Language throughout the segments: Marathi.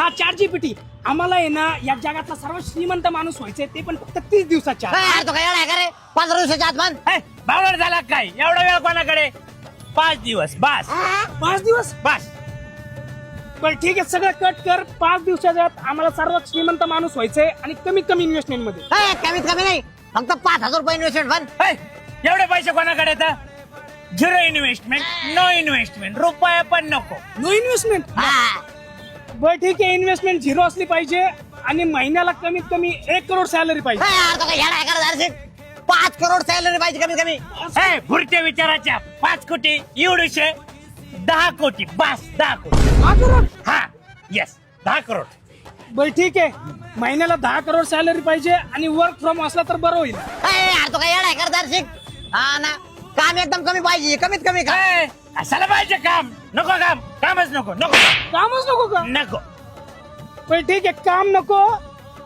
हा ChatGPT आम्हाला आहे ना या जगातला सर्वात श्रीमंत माणूस व्हायचंय ते पण फक्त 30 दिवसाच्या यार तो काय एवढा आहे का रे 15 दिवसाच्या आत म्हण. बावळट झाला काय एवढा वेळ कोणाकडे 5 दिवस बस 5 दिवस बस. बरं ठीक आहे सगळं कट कर 5 दिवसाच्या आत आम्हाला सर्वात श्रीमंत माणूस व्हायचंय आणि कमीत कमी इन्व्हेस्टमेंट मध्ये कमीत कमी नाही फक्त 5,000 रुपये इन्व्हेस्टमेंट म्हण. एवढे पैसे कोणाकडे तर 0 इन्व्हेस्टमेंट नो इन्व्हेस्टमेंट रुपया पण नको. नो इन्व्हेस्टमेंट बरं ठीक आहे इन्व्हेस्टमेंट 0 असली पाहिजे आणि महिन्याला कमीत कमी 1 करोड सॅलरी पाहिजे यार तो काय एवढा आहे का रे 5 करोड सॅलरी पाहिजे कमीत कमी. पुढच्या विचाराच्या 5 कोटी एवढेशे 10 कोटी बस 10 कोटी 10 करोड हा येस 10 करोड. बरं ठीक आहे महिन्याला 10 करोड सॅलरी पाहिजे आणि वर्क फ्रॉम असला तर बरं होईल यार तो काय एवढा आहे का दर्शिक. हा ना काम एकदम कमी पाहिजे कमीत कमी का. कशाला पाहिजे काम नको कामच नको कामच नको का नको. बरं ठीक आहे काम नको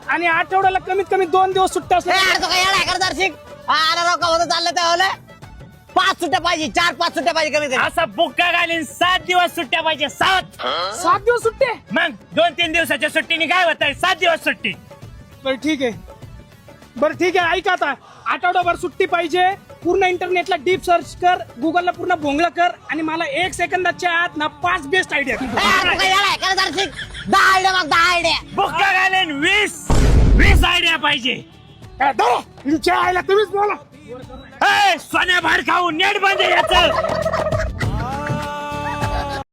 आणि आठवड्याला कमीत कमी 2 दिवस सुट्ट्या असल्या यार तो काय एवढा आहे का दर्शिक. अरे रोका होतं चाललं त्यावेळेला 5 सुट्ट्या पाहिजे 4-5 सुट्ट्या पाहिजे कमीत कमी. असा बुक्का घालीन 7 दिवस सुट्ट्या पाहिजे 7. 7 दिवस सुट्टे मग 2-3 दिवसाच्या सुट्टीने काय होत 7 दिवस सुट्टी. बरं ठीक आहे ऐका आता आठवडाभर सुट्टी पाहिजे पूर्ण इंटरनेटला डीप सर्च कर गुगलला पूर्ण भोंगला कर आणि मला 1 सेकंदाच्या आत ना 5 बेस्ट आयडिया यार तो काय एवढा आहे का दर्शिक. 10 आयडिया मग 10 आयडिया. बुक्का घालीन 20 आयडिया पाहिजे. तुमच्या आईला तुम्हीच बोला सोन्या बाहेर खाऊ नेट बंद याच